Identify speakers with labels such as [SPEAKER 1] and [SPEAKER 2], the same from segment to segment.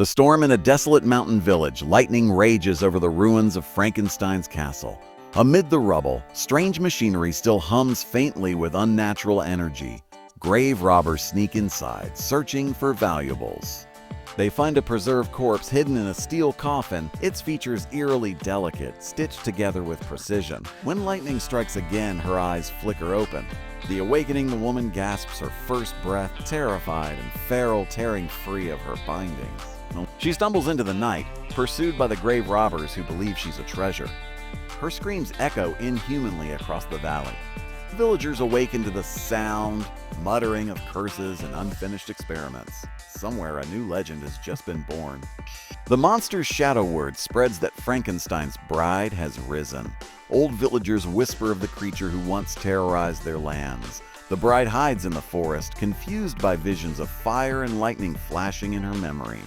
[SPEAKER 1] The storm in a desolate mountain village, lightning rages over the ruins of Frankenstein's castle. Amid the rubble, strange machinery still hums faintly with unnatural energy. Grave robbers sneak inside, searching for valuables. They find a preserved corpse hidden in a steel coffin, its features eerily delicate, stitched together with precision. When lightning strikes again, her eyes flicker open. The awakening, the woman gasps her first breath, terrified and feral, tearing free of her bindings. She stumbles into the night, pursued by the grave robbers who believe she's a treasure. Her screams echo inhumanly across the valley. Villagers awaken to the sound, muttering of curses and unfinished experiments. Somewhere a new legend has just been born. The monster's shadow word spreads that Frankenstein's bride has risen. Old villagers whisper of the creature who once terrorized their lands. The bride hides in the forest, confused by visions of fire and lightning flashing in her memory.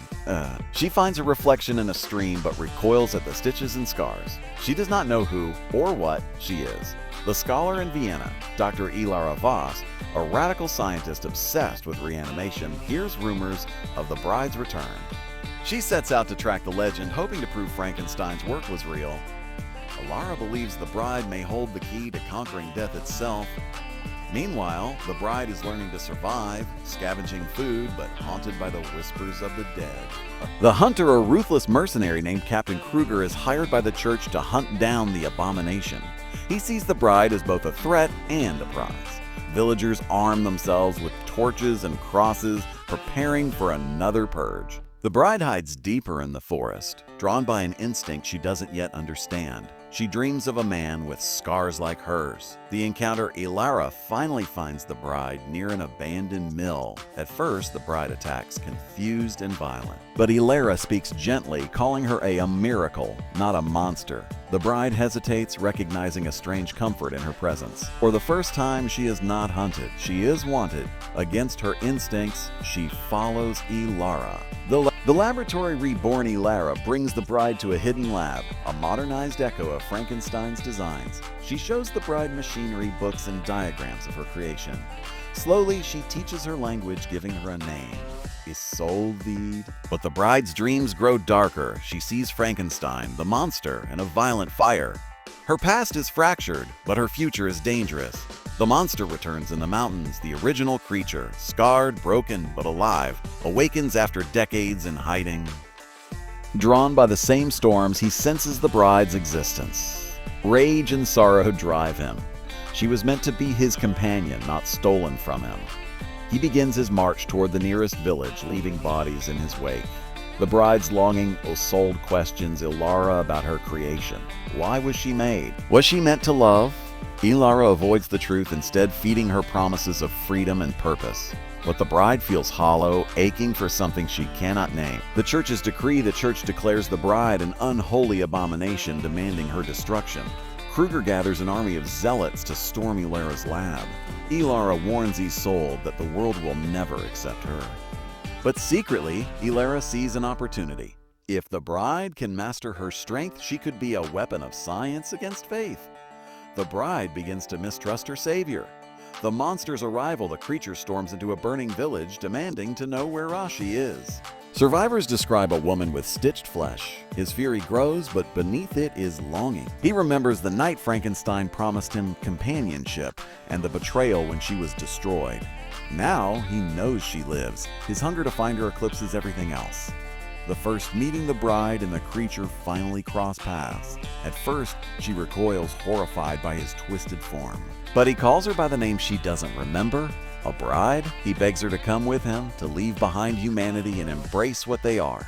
[SPEAKER 1] She finds a reflection in a stream but recoils at the stitches and scars. She does not know who or what she is. The scholar in Vienna, Dr. Ilara Voss, a radical scientist obsessed with reanimation, hears rumors of the bride's return. She sets out to track the legend, hoping to prove Frankenstein's work was real. Ilara believes the bride may hold the key to conquering death itself. Meanwhile, the bride is learning to survive, scavenging food, but haunted by the whispers of the dead. The hunter, a ruthless mercenary named Captain Kruger, is hired by the church to hunt down the abomination. He sees the bride as both a threat and a prize. Villagers arm themselves with torches and crosses, preparing for another purge. The bride hides deeper in the forest, drawn by an instinct she doesn't yet understand. She dreams of a man with scars like hers. The encounter, Ilara finally finds the bride near an abandoned mill. At first, the bride attacks, confused and violent. But Ilara speaks gently, calling her a miracle, not a monster. The bride hesitates, recognizing a strange comfort in her presence. For the first time, she is not hunted. She is wanted. Against her instincts, she follows Ilara. The laboratory reborn Ilara brings the bride to a hidden lab, a modernized echo of Frankenstein's designs. She shows the bride machinery, books, and diagrams of her creation. Slowly, she teaches her language, giving her a name, Isolde. But the bride's dreams grow darker. She sees Frankenstein, the monster, and a violent fire. Her past is fractured, but her future is dangerous. The monster returns in the mountains. The original creature, scarred, broken, but alive, awakens after decades in hiding. Drawn by the same storms, he senses the bride's existence. Rage and sorrow drive him. She was meant to be his companion, not stolen from him. He begins his march toward the nearest village, leaving bodies in his wake. The bride's longing, Isolde questions Ilara about her creation. Why was she made? Was she meant to love? Ilara avoids the truth, instead feeding her promises of freedom and purpose. But the bride feels hollow, aching for something she cannot name. The church's decree, the church declares the bride an unholy abomination, demanding her destruction. Kruger gathers an army of zealots to storm Ilara's lab. Ilara warns Isolde that the world will never accept her. But secretly, Ilara sees an opportunity. If the bride can master her strength, she could be a weapon of science against faith. The bride begins to mistrust her savior. The monster's arrival, the creature storms into a burning village, demanding to know where Rashi is. Survivors describe a woman with stitched flesh. His fury grows, but beneath it is longing. He remembers the night Frankenstein promised him companionship and the betrayal when she was destroyed. Now he knows she lives. His hunger to find her eclipses everything else. The first meeting, the bride and the creature finally cross paths. At first, she recoils, horrified by his twisted form. But he calls her by the name she doesn't remember, a bride. He begs her to come with him, to leave behind humanity and embrace what they are.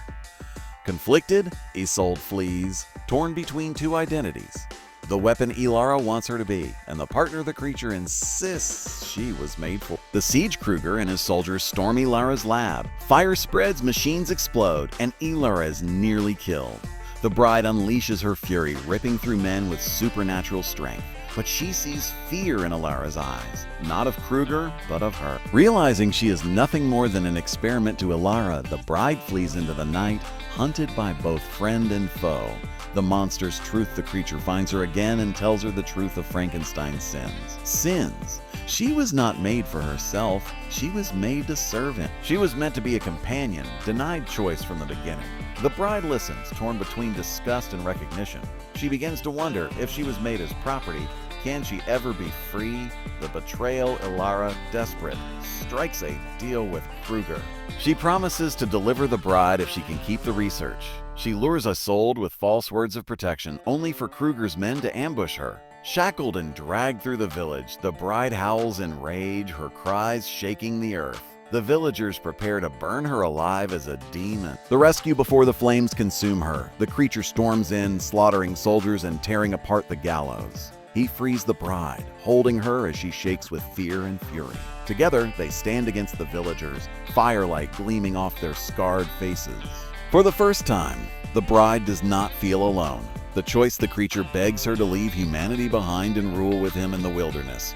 [SPEAKER 1] Conflicted, Isolde flees, torn between two identities. The weapon Ilara wants her to be, and the partner the creature insists she was made for. The siege Kruger and his soldiers storm Ilara's lab. Fire spreads, machines explode, and Ilara is nearly killed. The bride unleashes her fury, ripping through men with supernatural strength. But she sees fear in Ilara's eyes, not of Kruger, but of her. Realizing she is nothing more than an experiment to Ilara, the bride flees into the night, hunted by both friend and foe. The monster's truth, the creature finds her again and tells her the truth of Frankenstein's sins. Sins She was not made for herself, she was made to serve him. She was meant to be a companion, denied choice from the beginning. The bride listens, torn between disgust and recognition. She begins to wonder if she was made as property, can she ever be free? The betrayal, Ilara, desperate, strikes a deal with Kruger. She promises to deliver the bride if she can keep the research. She lures Isolde with false words of protection, only for Kruger's men to ambush her. Shackled and dragged through the village, the bride howls in rage, her cries shaking the earth. The villagers prepare to burn her alive as a demon. The rescue before the flames consume her. The creature storms in, slaughtering soldiers and tearing apart the gallows. He frees the bride, holding her as she shakes with fear and fury. Together, they stand against the villagers, firelight gleaming off their scarred faces. For the first time, the bride does not feel alone. The choice the creature begs her to leave humanity behind and rule with him in the wilderness.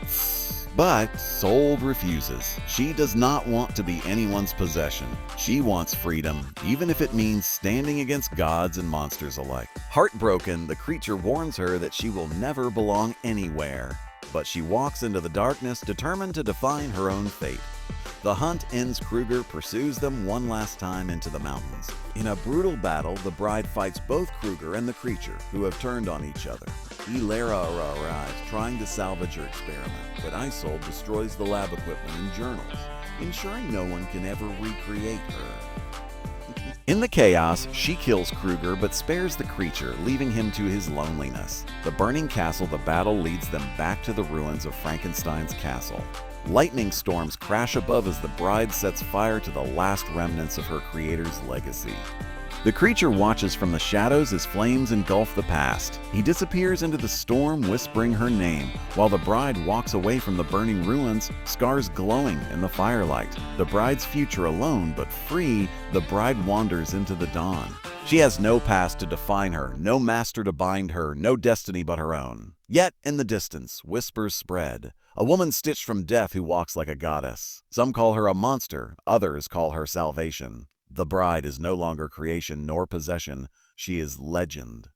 [SPEAKER 1] But Isolde refuses. She does not want to be anyone's possession. She wants freedom, even if it means standing against gods and monsters alike. Heartbroken, the creature warns her that she will never belong anywhere. But she walks into the darkness, determined to define her own fate. The hunt ends. Kruger pursues them one last time into the mountains. In a brutal battle, the bride fights both Kruger and the creature, who have turned on each other. Ilara arrives, trying to salvage her experiment, but Isolde destroys the lab equipment and journals, ensuring no one can ever recreate her. In the chaos, she kills Kruger but spares the creature, leaving him to his loneliness. The burning castle, the battle leads them back to the ruins of Frankenstein's castle. Lightning storms crash above as the bride sets fire to the last remnants of her creator's legacy. The creature watches from the shadows as flames engulf the past. He disappears into the storm, whispering her name, while the bride walks away from the burning ruins, scars glowing in the firelight. The bride's future alone, but free, the bride wanders into the dawn. She has no past to define her, no master to bind her, no destiny but her own. Yet, in the distance, whispers spread. A woman stitched from death who walks like a goddess. Some call her a monster, others call her salvation. The bride is no longer creation nor possession, she is legend.